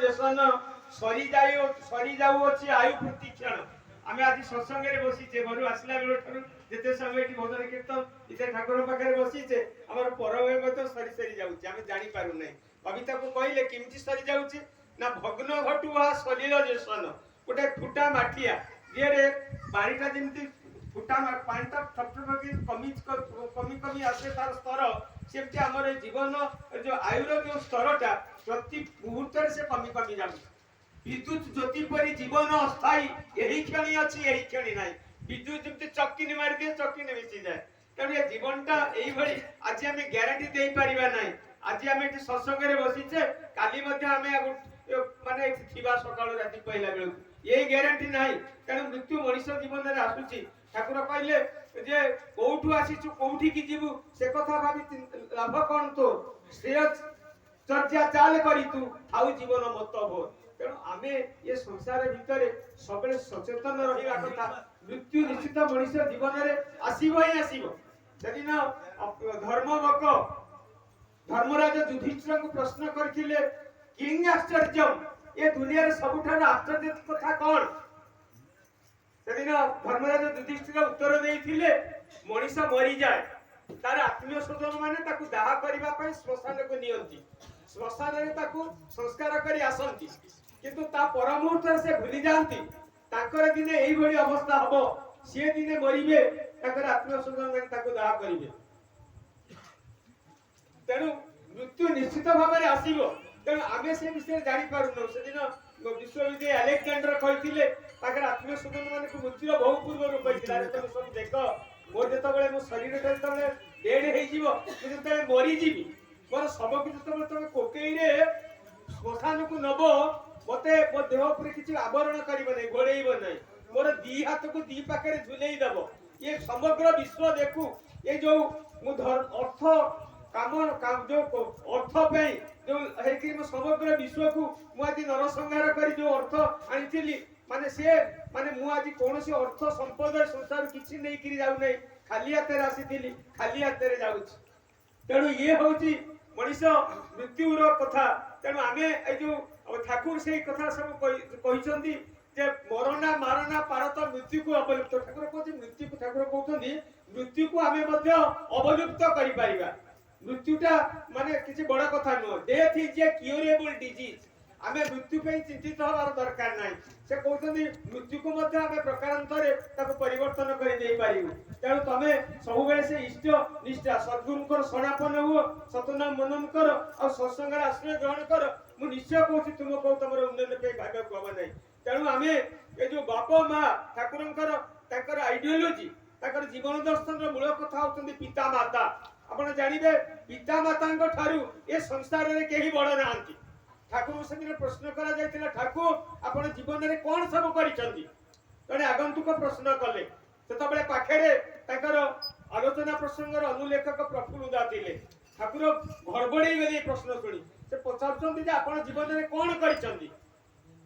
व्यसन सरी जाऊँगी आयु प्रतिक्षण आम आज सत्संग बसीचे घर आसला बेल ठार जिते समय भजन कीर्तन इतने ठाकुर पाखे बसीचे आम परमय सरी सरी जाऊँगी आम जापर ना कविता को कहले किमती सरी जाऊँगी ना भग्न घटू सलिल व्यसन गोटे फुटा माठिया जे पानीटा जमी फुटा पानीटा ठपठप कमी कमी कमी आसे तार स्तर सेमती आमर जीवन जो आयुर जो स्तरटा प्रति मुहूर्त से कमी कमी जाऊँ विद्युत ज्योति परी जीवन अस्थायी यही क्षणी अच्छी यही क्षणी ना विद्युत जमी चक्की मारी दिए चक्की मिसी जाए तेणु ये जीवनटा यही आज आम ग्यारंटी दे पारिबा ना आज आम ये सत्संग बसीचे काली माने सकाल राति पहला बेलू ये ग्यारंटी ना तेणु मृत्यु मनुष्य जीवन में आसूची ठाकुर कहले जे कोठू आसीचु कोठी की जीवु से कथा भाबी लाभ कोन तो श्रेय चर्चा चाल करी तू थाउ जीवन मत हो तेणु आमे ये संसार भितर सब सचेतन रहिबा कथा मृत्यु निश्चित मनुष्य जीवन में आसीबो ही आसीबो सेदिन धर्मवक धर्मराज युधिष्ठिर को प्रश्न करथिले किंग आश्चर्य ये दुनिया रे सबुठार आश्चर्य कथा कौन सेदिन धर्मराज युधिष्ठिर उत्तर देइथिले मनीष मरी जाए तार आत्मीय स्वजन माने ताकू दाह करबा पई श्मशान को नियंती श्मशान रे ताकू संस्कार करी आसंती किंतु ता परमुहूर्त से भूली जांती ताकर दिने एई भली अवस्था हबो से दिने मरिबे ताकर आत्मीय स्वजन माने ताकू दाह करिवे तेणु मृत्यु निश्चित भाव में आसीबो तेणु आमे से विषय जानी पारुनो सेदिन विश्वविद्यालय अलेक्जेंडर कहिथिले ताकर आत्मीय स्वजन माने को मृत्यु बहु पूर्व कहिथिला तुम सब देख मोर जेतबेले मो शरीर जेतबेले डेड हे जीवो जेतबेले मरि जीवी मोर सब कि जेतबेले तमे कोकेई रे श्मशान को नबो मते मो देह ऊपर किछि आवरण करिबो नै घोड़ेइबो नै मोर दी हाथ को दी पाखरे झुलेई दबो ये समग्र विश्व देखू ये जो मु अर्थ काम जो अर्थ पे जो हेकि मो समग्र विश्व को मु आज नरसंहार करी जो अर्थ आनिथिली माने से माने मु आज कोनोसी अर्थ संपद संसार किछि नै करी जाउ नै खाली हाथे आसीथिली खाली हाथे रे जाउछि तेणु ये होची मनुष्य मृत्युर कथा तेणु आमे ए जो ठाकुर से कथा सब कहिसंती जे मरना मारना पारत मृत्यु को अवलुप्त ठाकुर कहते मृत्यु को ठाकुर कहते मृत्यु को आमे मध्य अवलुप्त करि परिबा मृत्युटा माने किछि बड़ कथा न death is a curable disease आमे मृत्यु पे चिंतित होबार दरकार नाही से कहते मृत्यु को मध्य आमे प्रकारांतरे ताको परिवर्तन करि देई पारिबु तेणु तमे सब बेले से इष्ट निष्ठा सद्गुरुकर शरणापन्न हो सतनाम मनन कर और सत्संग आश्रय ग्रहण कर मु निश्चय कहूछि तुमको तमर उन्नयन पे भाग्य को नहीं तेणु आमे ए जो बापा माँ ठाकुरंकर ताकर आइडियोलॉजी ताकर जीवन दर्शन रो मूल कथा होतंदी पिता माता आपण जानिबे पिता मातांक ठारू ए संसार रे केही बड़ नांती ठाकुर से प्रश्न करा जायतिला ठाकुर आपण जीवन रे कोन सब करिसंती तने आगंतुक प्रश्न कले सेतबेले पाखेरे ताकर आलोचना प्रसंग रो अनुलेखक प्रफुल्ल दातिले ठाकुर घरबड़ेई गले प्रश्न सुनी से पचारचंती जे आपण जीवन रे कोन करिसंती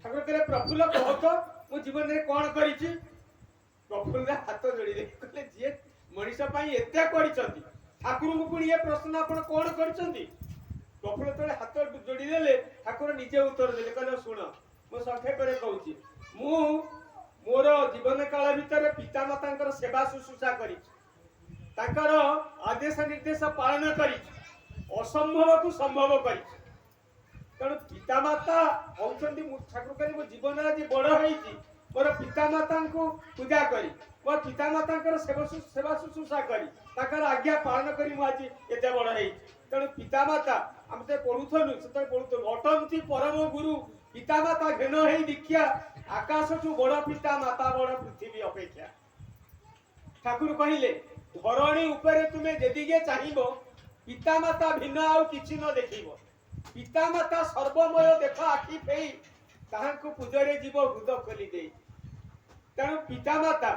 ठाकुर कहले प्रफुल्ल कह तो मु जीवन रे कोन करिछि प्रफुल्ल हाथ जोड़ी दे कहले जे मनीष पई एते करिसंती ठाकुर को पुणी ये प्रश्न आपण कोन करिसंती प्रफुल्ल तळे हाथ जोड़ी देले ठाकुर निजे उत्तर देले कहले सुन मु संक्षेप रे कहूछि मु मोर जीवन काल भितर पिता मातांकर सेवा शुश्रूषा करी तांकर आदेश निर्देश पालन करी असंभव को संभव करी तेणु पिता माता होउछंती ठाकुर कहले मो जीवन आज बड़ होईची मोर पिता माता को पूजा करी मोर पिता माता सेवा शुश्रूषा करी ताकर आज्ञा पालन करी मु आज एते बड़ होईची तेणु पिता माता हम ते पढुथनु सेते पढुथनु अटंती परम गुरु पिता माता घेन हेई दीक्षा आकाश ठू बड़ पिता माता बड़ पृथ्वी अपेक्षा ठाकुर कहिले धरणी ऊपर तुमे जदिगे चाहिबो पिता माता भिन्न आउ किछि न देखिबो पिता माता सर्वमय देख आखि फेई ताहांको पूजरे जीव हृदय खोली दे तेणु पिता माता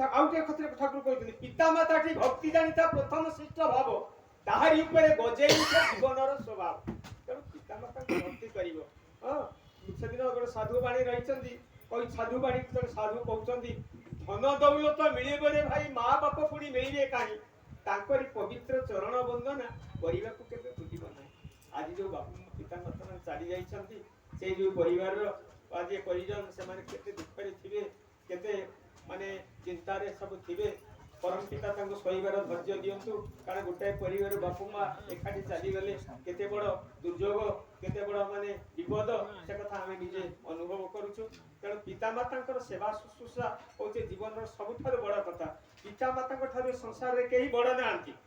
आउटे खतरे ठाकुर कहते पिता माता ठी भक्ति जानिता प्रथम श्रेष्ठ भाव ताहारी ऊपर गजेई जीवनर स्वभाव तेणु पिता माता भक्ति करिवो हां सेदिन गोटे साधु बाणी रहिचंदी कोई साधु बाणी तो साधु कहउचंदी धन दौलत मिलिबो रे भाई मां बाप पुणी मिलिबे कानी तांकरी पवित्र चरण वंदना करिबा को केबे बुझिबो नै आज जो बाप ପିତାମାତା ମାନେ ଚାଲି ଯାଇଛନ୍ତି ସେଇ ଯୋଉ ପରିବାରର ଆଜି ପରିଜନ ସେମାନେ କେତେ ଦୁଃଖରେ ଥିବେ କେତେ ମାନେ ଚିନ୍ତାରେ ସବୁ ଥିବେ ପରମ ପିତା ତାଙ୍କୁ ସହିବାର ଧୈର୍ଯ୍ୟ ଦିଅନ୍ତୁ କାରଣ ଗୋଟାଏ ପରିବାର ବାପା ମା ଏକାଠି ଚାଲିଗଲେ କେତେ ବଡ଼ ଦୁର୍ଯୋଗ କେତେ ବଡ଼ ମାନେ ବିପଦ ସେ କଥା ଆମେ ନିଜେ ଅନୁଭବ କରୁଛୁ ତେଣୁ ପିତାମାତାଙ୍କର ସେବା ଶୁଶ୍ରୂଷା ହେଉଛି ଜୀବନର ସବୁଠାରୁ ବଡ଼ କଥା ପିତାମାତାଙ୍କ ଠାରୁ ସଂସାରରେ କେହି ବଡ଼ ନାହାନ୍ତି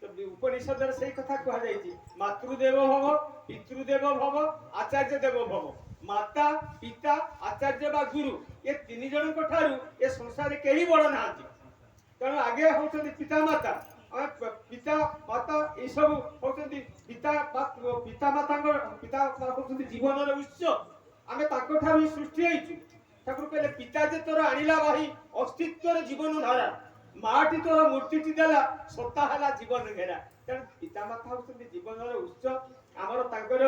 ଉପନିଷଦରେ ସେଇ କଥା କୁହାଯାଇଛି ମାତୃଦେବ ଭବ ପିତୃଦେବ ଭବ ଆଚାର୍ଯ୍ୟ ଦେବ ଭବ ମାତା ପିତା ଆଚାର୍ଯ୍ୟ ବା ଗୁରୁ ଏ ତିନି ଜଣଙ୍କ ଠାରୁ ଏ ସଂସାରରେ କେହି ବଡ଼ ନାହାନ୍ତି ତେଣୁ ଆଗେ ହଉଛନ୍ତି ପିତାମାତା ପିତା ମାତା ଏସବୁ ହଉଛନ୍ତି ପିତା ମାତାଙ୍କ ହଉଛନ୍ତି ଜୀବନର ଉତ୍ସ ଆମେ ତାଙ୍କ ଠାରୁ ହିଁ ସୃଷ୍ଟି ହେଇଛୁ ଠାକୁର କହିଲେ ପିତା ଯେ ତୋର ଆଣିଲା ବାହି ଅସ୍ତିତ୍ୱର ଜୀବନ ଧାରା ମାଟି ତୋର ମୂର୍ତ୍ତିଟି ଦେଲା ସତା ହେଲା ଜୀବନ ଘେରା ତେଣୁ ପିତାମାତା ହଉଛନ୍ତି ଜୀବନର ଉତ୍ସ ଆମର ତାଙ୍କର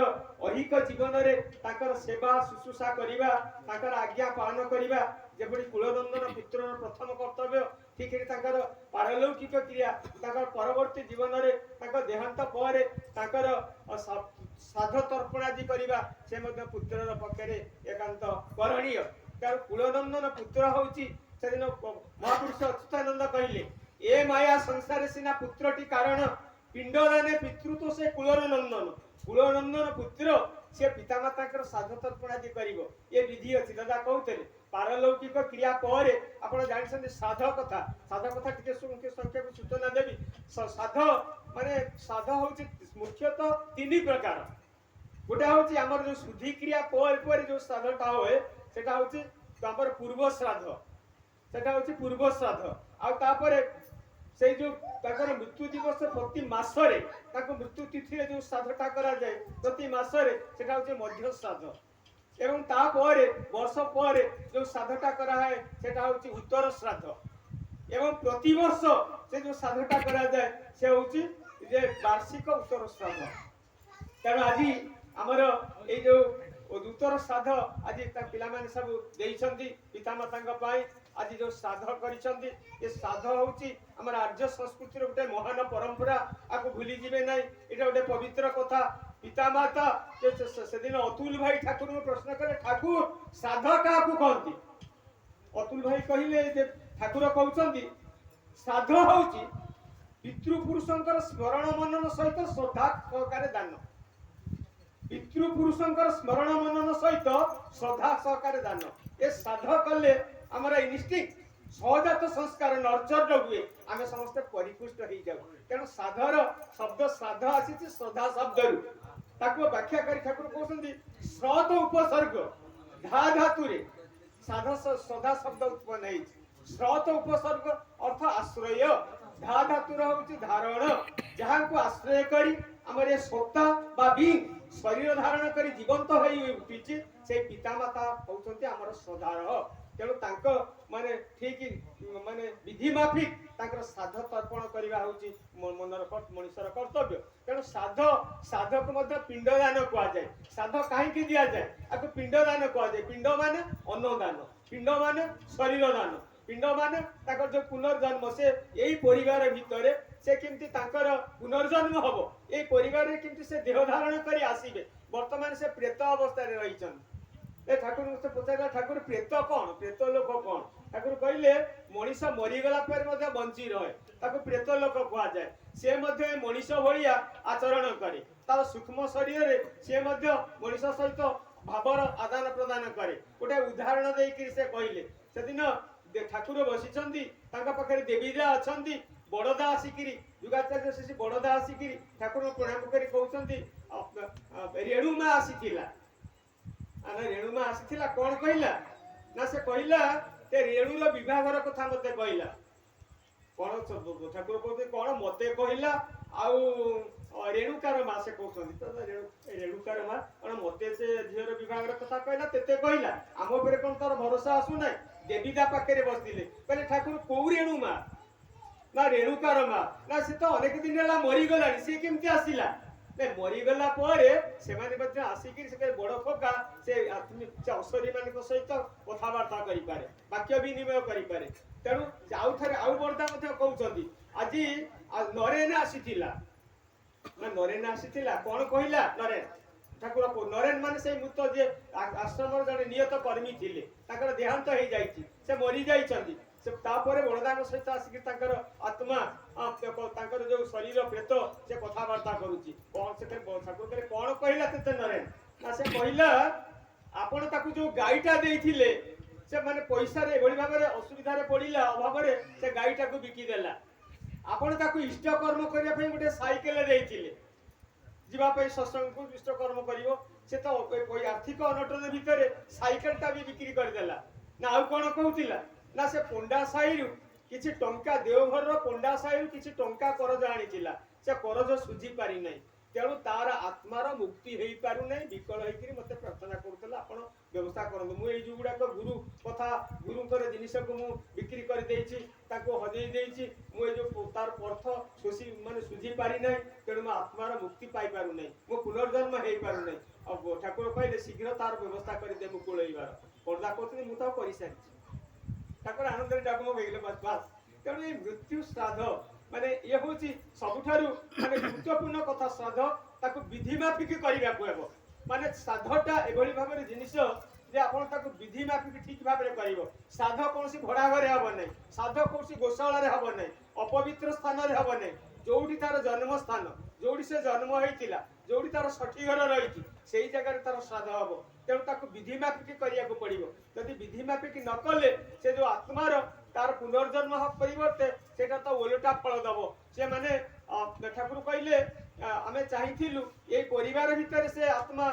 ଐହିକ ଜୀବନରେ ତାଙ୍କର ସେବା ଶୁଶ୍ରୂଷା କରିବା ତାଙ୍କର ଆଜ୍ଞା ପାଳନ କରିବା ଯେଭଳି କୁଳନନ୍ଦନ ପୁତ୍ରର ପ୍ରଥମ କର୍ତ୍ତବ୍ୟ ଠିକ ତାଙ୍କର ପାରଲୌକିକ କ୍ରିୟା ତାଙ୍କର ପରବର୍ତ୍ତୀ ଜୀବନରେ ତାଙ୍କ ଦେହାନ୍ତ ପରେ ତାଙ୍କର ଶ୍ରାଦ୍ଧ ତର୍ପଣାଦି କରିବା ସେ ମଧ୍ୟ ପୁତ୍ରର ପକ୍ଷରେ ଏକାନ୍ତ କରଣୀୟ କାରଣ କୁଳନନ୍ଦନ ପୁତ୍ର ହଉଛି ସେଦିନ ମହାପୁରୁଷ ଅଚ୍ୟୁତାନନ୍ଦ କହିଲେ ଏ ମାୟା ସଂସାରେ ସିନା ପୁତ୍ରଟି କାରଣ ପିଣ୍ଡଦାନେ ପିତୃତ୍ୱ ସେ କୁଳନନ୍ଦନ ପୁତ୍ର ସେ ପିତାମାତାଙ୍କର ଶ୍ରାଦ୍ଧ ତର୍ପଣାଦି କରିବ ଏ ବିଧି ଅଛି ଦାଦା କହୁଥିଲେ ପାରଲୌକିକ କ୍ରିୟା ପରେ ଆପଣ ଜାଣିଛନ୍ତି ଶ୍ରାଦ୍ଧ କଥା ଟିକେ ସଂକ୍ଷେପ ସୂଚନା ଦେବି ଶ୍ରାଦ୍ଧ ମାନେ ଶ୍ରାଦ୍ଧ ହଉଛି ମୁଖ୍ୟତଃ ତିନି ପ୍ରକାର ଗୋଟେ ହଉଛି ଆମର ଯୋଉ ଶୁଦ୍ଧି କ୍ରିୟା ପରେ ଯୋଉ ଶ୍ରାଦ୍ଧଟା ହୁଏ ସେଟା ହଉଛି ଆମର ପୂର୍ବ ଶ୍ରାଦ୍ଧ ସେଟା ହଉଛି ପୂର୍ବ ଶ୍ରାଦ୍ଧ ଆଉ ତାପରେ ସେଇ ଯୋଉ ତାଙ୍କର ମୃତ୍ୟୁ ଦିବସ ପ୍ରତି ମାସରେ ତାଙ୍କ ମୃତ୍ୟୁ ତିଥିରେ ଯୋଉ ଶ୍ରାଦ୍ଧଟା କରାଯାଏ ପ୍ରତି ମାସରେ ସେଟା ହଉଛି ମଧ୍ୟ ଶ୍ରାଦ୍ଧ ଏବଂ ତାପରେ ବର୍ଷ ପରେ ଯୋଉ ଶ୍ରାଦ୍ଧଟା କରାଯାଏ ସେଟା ହଉଛି ଉତ୍ତର ଶ୍ରାଦ୍ଧ ଏବଂ ପ୍ରତିବର୍ଷ ସେ ଯୋଉ ଶ୍ରାଦ୍ଧଟା କରାଯାଏ ସେ ହଉଛି ଯେ ବାର୍ଷିକ ଉତ୍ତର ଶ୍ରାଦ୍ଧ ତେଣୁ ଆଜି ଆମର ଏଇ ଯୋଉ ଉତ୍ତର ଶ୍ରାଦ୍ଧ ଆଜି ତା ପିଲାମାନେ ସବୁ ଦେଇଛନ୍ତି ପିତାମାତାଙ୍କ ପାଇଁ ଆଜି ଯୋଉ ଶ୍ରାଦ୍ଧ କରିଛନ୍ତି ଏ ଶ୍ରାଦ୍ଧ ହଉଛି ଆମର ଆର୍ଯ୍ୟ ସଂସ୍କୃତିର ଗୋଟେ ମହାନ ପରମ୍ପରା ଆକୁ ଭୁଲି ଯିବେ ନାହିଁ ଏଇଟା ଗୋଟେ ପବିତ୍ର କଥା ପିତାମାତା ସେଦିନ ଅତୁଲ ଭାଇ ଠାକୁରଙ୍କୁ ପ୍ରଶ୍ନ କଲେ ଠାକୁର ଶ୍ରାଦ୍ଧ କାହାକୁ କହନ୍ତି ଅତୁଲ ଭାଇ କହିଲେ ଯେ ଠାକୁର କହୁଛନ୍ତି ଶ୍ରାଦ୍ଧ ହଉଛି ପିତୃପୁରୁଷଙ୍କର ସ୍ମରଣ ମନନ ସହିତ ଶ୍ରଦ୍ଧା ସହକାରେ ଦାନ ପିତୃପୁରୁଷଙ୍କର ସ୍ମରଣ ମନନ ସହିତ ଶ୍ରଦ୍ଧା ସହକାରେ ଦାନ ଏ ଶ୍ରାଦ୍ଧ କଲେ ଆମର ଇନଷ୍ଟିଙ୍କ୍ଟ ସହଜାତ ସଂସ୍କାର ନର୍ଚର ହୁଏ ଆମେ ସମସ୍ତେ ପରିପୁଷ୍ଟ ହେଇଯାଉ ତେଣୁ ଶ୍ରାଦ୍ଧର ଶବ୍ଦ ଶ୍ରାଦ୍ଧ ଆସିଛି ଶ୍ରଦ୍ଧା ଶବ୍ଦରୁ ତାକୁ ବ୍ୟାଖ୍ୟା କରି ଠାକୁର କହୁଛନ୍ତି ଶ୍ରତ ଉପସର୍ଗ ଧା ଧାତୁରେ ଶ୍ରଦ୍ଧା ଶବ୍ଦ ଉତ୍ପନ୍ନ ହେଇଛି ଶ୍ରତ ଉପସର୍ଗ ଅର୍ଥ ଆଶ୍ରୟ ଧା ଧାତୁର ହଉଛି ଧାରଣ ଯାହାକୁ ଆଶ୍ରୟ କରି ଆମର ଏ ସତ୍ତା ବା ବିଂ ଶରୀର ଧାରଣ କରି ଜୀବନ୍ତ ହୋଇ ଉଠିଛି ସେଇ ପିତାମାତା ହଉଛନ୍ତି ଆମର ଶ୍ରଦ୍ଧାର ତେଣୁ ତାଙ୍କ ମାନେ ଠିକ ମାନେ ବିଧି ମାଫିକ ତାଙ୍କର ଶ୍ରାଦ୍ଧ ତର୍ପଣ କରିବା ହଉଛି ମଣିଷର କର୍ତ୍ତବ୍ୟ ତେଣୁ ଶ୍ରାଦ୍ଧକୁ ମଧ୍ୟ ପିଣ୍ଡଦାନ କୁହାଯାଏ ଶ୍ରାଦ୍ଧ କାହିଁକି ଦିଆଯାଏ ଆକୁ ପିଣ୍ଡଦାନ କୁହାଯାଏ ପିଣ୍ଡ ମାନେ ଅନ୍ନଦାନ ପିଣ୍ଡ ମାନେ ଶରୀର ଦାନ ପିଣ୍ଡ ମାନେ ତାଙ୍କର ଯୋଉ ପୁନର୍ଜନ୍ମ ସେ ଏଇ ପରିବାର ଭିତରେ ସେ କେମିତି ତାଙ୍କର ପୁନର୍ଜନ୍ମ ହବ ଏଇ ପରିବାରରେ କେମିତି ସେ ଦେହ ଧାରଣ କରି ଆସିବେ ବର୍ତ୍ତମାନ ସେ ପ୍ରେତ ଅବସ୍ଥାରେ ରହିଛନ୍ତି ଏ ଠାକୁରଙ୍କୁ ପଚାରିଲା ଠାକୁର ପ୍ରେତ କଣ ପ୍ରେତ ଲୋକ କଣ ଠାକୁର କହିଲେ ମଣିଷ ମରିଗଲା ପରେ ମଧ୍ୟ ବଞ୍ଚି ରହେ ତାକୁ ପ୍ରେତ ଲୋକ କୁହାଯାଏ ସେ ମଧ୍ୟ ମଣିଷ ଭଳିଆ ଆଚରଣ କରେ ତାର ସୂକ୍ଷ୍ମ ଶରୀରରେ ସେ ମଧ୍ୟ ମଣିଷ ସହିତ ଭାବର ଆଦାନ ପ୍ରଦାନ କରେ ଗୋଟେ ଉଦାହରଣ ଦେଇକି ସେ କହିଲେ ସେଦିନ ଠାକୁର ବସିଛନ୍ତି ତାଙ୍କ ପାଖରେ ଦେବୀଦା ଅଛନ୍ତି ବଡଦା ଆସିକିରି ଯୁଗାଚାର୍ଯ୍ୟ ଶିଶି ବଡଦା ଆସିକିରି ଠାକୁରଙ୍କୁ ପ୍ରଣାମ କରି କହୁଛନ୍ତି ରେଣୁମା ଆସିଥିଲା ରେଣୁମା ଆସିଥିଲା କଣ କହିଲା ନା ସେ କହିଲା ସେ ରେଣୁର ବିଭାଘର କଥା ମତେ କହିଲା କଣ ଠାକୁର କହୁଛନ୍ତି କଣ ମତେ କହିଲା ଆଉ ରେଣୁକାର ମା ସେ କହୁଛନ୍ତି ରେଣୁକାର ମା କଣ ମତେ ସେ ଝିଅର ବିଭାଘର କଥା କହିଲା ତେତେ କହିଲା ଆମ ଉପରେ କଣ ତାର ଭରସା ଆସୁନାହିଁ ଦେବୀଦା ପାଖରେ ବସିଥିଲେ କହିଲେ ଠାକୁର କୋଉ ରେଣୁ ମା ନା ରେଣୁକାର ମା ନା ସେ ତ ଅନେକ ଦିନ ହେଲା ମରିଗଲାଣି ସେ କେମିତି ଆସିଲା ମରିଗଲା ପରେ ସେମାନେ ମଧ୍ୟ ଆସିକି ସେ ବଡ ଫକା ସେ ଅସରୀ ମାନଙ୍କ ସହିତ କଥାବାର୍ତ୍ତା କରିପାରେ ବାକ୍ୟ ବିନିମୟ କରିପାରେ ତେଣୁ ଆଉ ଥରେ ଆଉ ବର୍ଦ୍ଧା ମଧ୍ୟ କହୁଛନ୍ତି ଆଜି ନରେନ ଆସିଥିଲା ନା ନରେନ ଆସିଥିଲା କଣ କହିଲା ନରେନ ଠାକୁର ନରେନ ମାନେ ସେଇ ମୃତ ଯେ ଆଶ୍ରମର ଜଣେ ନିୟତ କର୍ମୀ ଥିଲେ, ତାଙ୍କର ଦେହାନ୍ତ ହେଇଯାଇଛି, ସେ ମରି ଯାଇଛନ୍ତି। ସେ ତାପରେ ବଳଦାଙ୍କ ସହିତ ଆସିକି ତାଙ୍କର ଆତ୍ମା ତାଙ୍କର ଯୋଉ ଶରୀର ପ୍ରେତ ସେ କଥାବାର୍ତ୍ତା କରୁଛି। କଣ ସେଥିରେ ଠାକୁର କଣ କହିଲା ତେତେ ନରେନ? ନା ସେ କହିଲା ଆପଣ ତାକୁ ଯୋଉ ଗାଈଟା ଦେଇଥିଲେ ସେ ମାନେ ପଇସାରେ ଏଭଳି ଭାବରେ ଅସୁବିଧାରେ ପଡିଲା, ଅଭାବରେ ସେ ଗାଈଟାକୁ ବିକିଦେଲା। ଆପଣ ତାକୁ ଇଷ୍ଟ କର୍ମ କରିବା ପାଇଁ ଗୋଟେ ସାଇକେଲ ଦେଇଥିଲେ, ଯିବା ପାଇଁ ସତ୍ସଙ୍ଗକୁ ଇଷ୍ଟ କର୍ମ କରିବ। ସେ ତ ଆର୍ଥିକ ଅନଟନ ଭିତରେ ସାଇକେଲଟା ବି ବିକ୍ରି କରିଦେଲା। ନା ଆଉ କଣ କହୁଥିଲା? ନା ସେ ପଣ୍ଡା ସାହିରୁ କିଛି ଟଙ୍କା, ଦେଓଘରର ପଣ୍ଡା ସାହିରୁ କିଛି ଟଙ୍କା କରଜ ଆଣିଥିଲା, ସେ କରଜ ସୁଝି ପାରିନାହିଁ। ତେଣୁ ତାର ଆତ୍ମାର ମୁକ୍ତି ହେଇପାରୁନାହିଁ। ବିକଳ ହେଇକିରି ମତେ ପ୍ରାର୍ଥନା କରୁଥିଲା ଆପଣ ବ୍ୟବସ୍ଥା କରନ୍ତୁ। ମୁଁ ଏଇ ଯୋଉଗୁଡାକ ଗୁରୁ କଥା, ଗୁରୁଙ୍କର ଜିନିଷକୁ ମୁଁ ବିକ୍ରି କରିଦେଇଛି, ତାକୁ ହଜେଇ ଦେଇଛି। ମୁଁ ଏଇ ଯୋଉ ତାର ଅର୍ଥ ସୁଝି ପାରିନାହିଁ, ତେଣୁ ମୋ ଆତ୍ମାର ମୁକ୍ତି ପାଇପାରୁନାହିଁ, ମୁଁ ପୁନର୍ଜନ୍ମ ହେଇପାରୁନାହିଁ। ଆଉ ଠାକୁର କହିଲେ ଶୀଘ୍ର ତାର ବ୍ୟବସ୍ଥା କରିଦେ ମୁକୁଳେଇବାର। ପର୍ଦା କରୁଛନ୍ତି, ମୁଁ ତାକୁ କରିସାରିଛି। ଠାକୁର ଆନନ୍ଦରେ ଡାକମଗ ହେଇଗଲେ ବାସ୍ ବାସ୍। ତେଣୁ ଏଇ ମୃତ୍ୟୁ ଶ୍ରାଦ୍ଧ ମାନେ ଇଏ ହଉଛି ସବୁଠାରୁ ମାନେ ଗୁରୁତ୍ୱପୂର୍ଣ୍ଣ କଥା। ଶ୍ରାଦ୍ଧ ତାକୁ ବିଧି ମାଫିକି କରିବାକୁ ହେବ। ମାନେ ଶ୍ରାଦ୍ଧଟା ଏଭଳି ଭାବରେ ଜିନିଷ ଯେ ଆପଣ ତାକୁ ବିଧି ମାଫିକି ଠିକ ଭାବରେ କରିବ। ଶ୍ରାଦ୍ଧ କୌଣସି ଭଡ଼ା ଘରେ ହବ ନାହିଁ, ଶ୍ରାଦ୍ଧ କୌଣସି ଗୋଶାଳାରେ ହବ ନାହିଁ, ଅପବିତ୍ର ସ୍ଥାନରେ ହବ ନାହିଁ। ଯୋଉଠି ତାର ଜନ୍ମ ସ୍ଥାନ, ଯୋଉଠି ସେ ଜନ୍ମ ହେଇଥିଲା, ଯୋଉଠି ତାର ଷଠି ଘର ରହିଛି, ସେଇ ଜାଗାରେ ତାର ଶ୍ରାଦ୍ଧ ହବ। ତେଣୁ ତାକୁ ବିଧି ମାଫିକି କରିବାକୁ ପଡିବ। ଯଦି ବିଧି ମାଫିକି ନ କଲେ ସେ ଯୋଉ ଆତ୍ମାର ତାର ପୁନର୍ଜନ୍ମ ପରିବର୍ତ୍ତେ ସେଟା ତ ଓଲଟା ଫଳ ଦବ। ସେ ମାନେ ଠାକୁର କହିଲେ ଆମେ ଚାହିଁଥିଲୁ ଏଇ ପରିବାର ଭିତରେ ସେ ଆତ୍ମା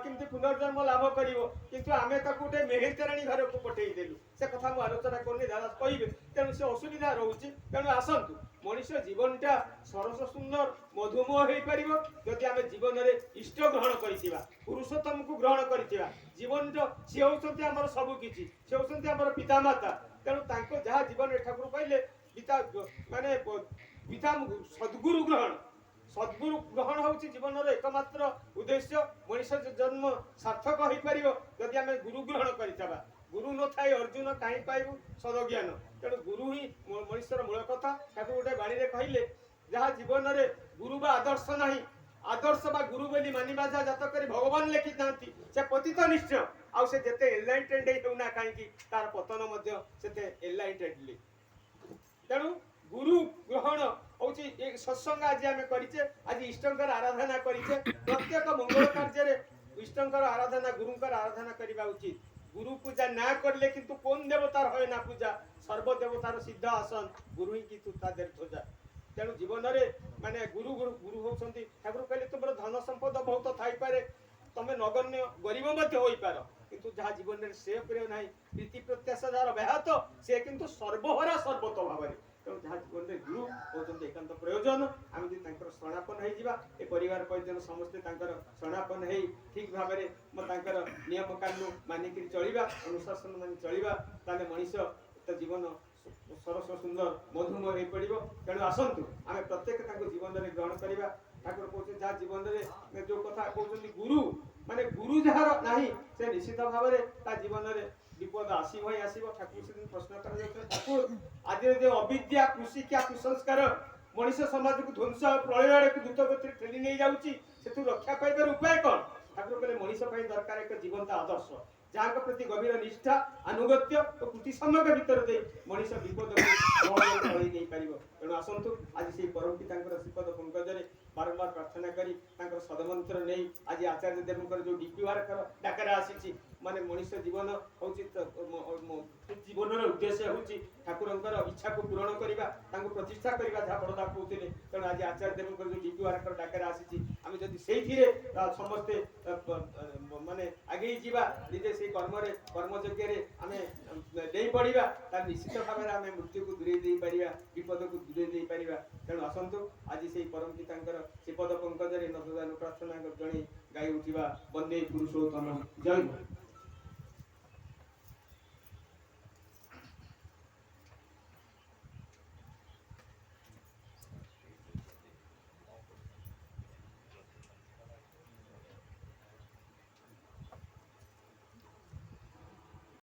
କେମିତି ପୁନର୍ଜନ୍ମ ଲାଭ କରିବ, କିନ୍ତୁ ଆମେ ତାକୁ ଗୋଟେ ମେହେନ୍ତରାଣୀ ଘରକୁ ପଠେଇଦେଲୁ। ସେ କଥା ମୁଁ ଆଲୋଚନା କରୁନି, ଦାଦା କହିବେ। ତେଣୁ ସେ ଅସୁବିଧା ରହୁଛି। ତେଣୁ ଆସନ୍ତୁ, ମଣିଷ ଜୀବନଟା ସରସ ସୁନ୍ଦର ମଧୁମୟ ହେଇପାରିବ ଯଦି ଆମେ ଜୀବନରେ ଇଷ୍ଟ ଗ୍ରହଣ କରିଥିବା, ପୁରୁଷୋତ୍ତମକୁ ଗ୍ରହଣ କରିଥିବା। ଜୀବନର ସିଏ ହେଉଛନ୍ତି ଆମର ସବୁ କିଛି, ସେ ହେଉଛନ୍ତି ଆମର ପିତାମାତା। ତେଣୁ ତାଙ୍କ ଯାହା ଜୀବନରେ ଠାକୁର କହିଲେ ମାନେ ସଦ୍ଗୁରୁ ଗ୍ରହଣ, ସଦ୍ଗୁରୁ ଗ୍ରହଣ ହେଉଛି ଜୀବନର ଏକମାତ୍ର ଉଦ୍ଦେଶ୍ୟ। ମଣିଷ ଜନ୍ମ ସାର୍ଥକ ହେଇପାରିବ ଯଦି ଆମେ ଗୁରୁ ଗ୍ରହଣ କରିଥିବା। ଗୁରୁ ନଥାଏ ଅର୍ଜୁନ କାହିଁ ପାଇବୁ ସଦଜ୍ଞାନ। ତେଣୁ ଗୁରୁ ହିଁ ମଣିଷର ମୂଳ କଥା। ତାକୁ ଗୋଟେ ବାଣୀରେ କହିଲେ ଯାହା ଜୀବନରେ ଗୁରୁ ବା ଆଦର୍ଶ ନାହିଁ, ଆଦର୍ଶ ବା ଗୁରୁ ବୋଲି ମାନିବା ଯାହା ଜାତକରେ ଭଗବାନ ଲେଖିଥାନ୍ତି, ସେ ପତିତ ନିଶ୍ଚୟ। ଆଉ ସେ ଯେତେ ଏନଲାଇଟେଣ୍ଡ ହେଉନା କାହିଁକି, ତାର ପତନ ମଧ୍ୟ ସେତେ ଏନଲାଇଟେଣ୍ଡଲି। ତେଣୁ ଗୁରୁ ଗ୍ରହଣ ହଉଛି ଏ ସତ୍ସଙ୍ଗ ଆଜି ଆମେ କରିଛେ, ଆଜି ଇଷ୍ଟଙ୍କର ଆରାଧନା କରିଛେ। ପ୍ରତ୍ୟେକ ମଙ୍ଗଳ କାର୍ଯ୍ୟରେ ଇଷ୍ଟଙ୍କର ଆରାଧନା, ଗୁରୁଙ୍କର ଆରାଧନା କରିବା ଉଚିତ। ଗୁରୁ ପୂଜା ନା করলে কিন্তু কোন দেবতার হয় না পূজা, সর্বদেবতার সিদ্ধ আসন, গুরু ହିଁ কিন্তু তাদের ধ্বজা। তেଣୁ ଜୀବନରେ ମାନେ ଗୁରୁ ହଉଛନ୍ତି, ଠାକୁର କହିଲେ ତୁମର ଧନ ସମ୍ପଦ ବହୁତ ଥାଇପାରେ, ତମେ ନଗଣ୍ୟ ଗରିବ ମଧ୍ୟ ହୋଇପାର, କିନ୍ତୁ ଯାହା ଜୀବନରେ ସେ ପ୍ରିୟ ନାହିଁ, ପ୍ରୀତି ପ୍ରତ୍ୟାଶା ଯାହାର ବ୍ୟାହତ, ସେ କିନ୍ତୁ ସର୍ବହରା ସର୍ବତ ଭାବରେ। ତେଣୁ ଯାହା ଜୀବନରେ ଗୁରୁ ହଉଛନ୍ତି ଏକାନ୍ତ ପ୍ରୟୋଜନ। ଆମେ ଯଦି ତାଙ୍କର ଶରଣାପନ୍ନ ହେଇଯିବା, ଏ ପରିବାର ପରିଜନ ସମସ୍ତେ ତାଙ୍କର ଶରଣାପନ୍ନ ହେଇ ଠିକ ଭାବରେ ତାଙ୍କର ନିୟମ କାନୁନ ମାନିକିରି ଚଳିବା, ଅନୁଶାସନ ମାନି ଚଳିବା, ତାହେଲେ ମଣିଷ ଜୀବନ ସରସ ସୁନ୍ଦର ମଧୁମୟ ହେଇପଡ଼ିବ। ତେଣୁ ଆସନ୍ତୁ ଆମେ ପ୍ରତ୍ୟେକ ତାଙ୍କୁ ଜୀବନରେ ଗ୍ରହଣ କରିବା। ଠାକୁର କହୁଛନ୍ତି ଯାହା ଜୀବନରେ ଯୋଉ କଥା କହୁଛନ୍ତି ଗୁରୁ ମାନେ ଗୁରୁ ଯାହାର ନାହିଁ, ସେ ନିଶ୍ଚିତ ଭାବରେ ତା ଜୀବନରେ ବିପଦ ଆସିବ ହିଁ ଆସିବ। ଠାକୁର ସେଦିନ ପ୍ରଶ୍ନ କରାଯାଉଥିଲା, ଠାକୁର ଆଜିର ଯୋଉ ଅବିଦ୍ୟା, କୁଶିକ୍ଷା, କୁସଂସ୍କାର ମଣିଷ ସମାଜକୁ ଧ୍ୱଂସ ପ୍ରଳୟ ଆଡ଼କୁ ଦ୍ରୁତ ଗତିରେ ଠେଲି ନେଇଯାଉଛି, ସେଥିରୁ ରକ୍ଷା ପାଇବାର ଉପାୟ କ'ଣ? ଠାକୁର କହିଲେ ମଣିଷ ପାଇଁ ଦରକାର ଏକ ଜୀବନ୍ତ ଆଦର୍ଶ, ଯାହାଙ୍କ ପ୍ରତି ଗଭୀର ନିଷ୍ଠା, ଆନୁଗତ୍ୟ ଓ କୃତି ସମୟ ଭିତରେ ଦେଇ ମଣିଷ ବିପଦକୁ ଚଳେଇ ନେଇପାରିବ। ତେଣୁ ଆସନ୍ତୁ ଆଜି ସେଇ ପରମ ପିତାଙ୍କର ଶ୍ରୀପଦ ପଙ୍କଜରେ ବାରମ୍ବାର ପ୍ରାର୍ଥନା କରି ତାଙ୍କର ସଦମନ୍ତ୍ର ନେଇ ଆଜି ଆଚାର୍ଯ୍ୟ ଦେବଙ୍କର ଯୋଉ ଡିପିୱାରଙ୍କର ଡାକରା ଆସିଛି, ମାନେ ମଣିଷ ଜୀବନ ହଉଛି ଜୀବନର ଉଦ୍ଦେଶ୍ୟ ହେଉଛି ଠାକୁରଙ୍କର ଇଚ୍ଛାକୁ ପୂରଣ କରିବା, ତାଙ୍କୁ ପ୍ରତିଷ୍ଠା କରିବା, ଯାହା ବଡ଼ଦା କହୁଥିଲେ। ତେଣୁ ଆଜି ଆଚାର୍ଯ୍ୟ ଦେବଙ୍କର ଯୋଉ ଡିପିୱାରଙ୍କର ଡାକରା ଆସିଛି, ଆମେ ଯଦି ସେଇଥିରେ ସମସ୍ତେ ମାନେ ଆଗେଇ ଯିବା, ନିଜେ ସେଇ କର୍ମରେ କର୍ମଯୋଗ୍ୟରେ ଆମେ ଦେଇ ପଡ଼ିବା, ତାହେଲେ ନିଶ୍ଚିତ ଭାବରେ ଆମେ ମୃତ୍ୟୁକୁ ଦୂରେଇ ଦେଇପାରିବା, ବିପଦକୁ ଦୂରେଇ ଦେଇପାରିବା। ତେଣୁ ଆସନ୍ତୁ ଆଜି ସେଇ ପରମ ପିତାଙ୍କର ଶ୍ରୀପଦ ପଙ୍କଜରେ ନବଦାନ ପ୍ରାର୍ଥନା ଜଣେଇ ଗାଇ ଉଠିବା ବନ୍ଦେ ପୁରୁଷୋତ୍ତମ। ଜୟ ଗୁରୁ।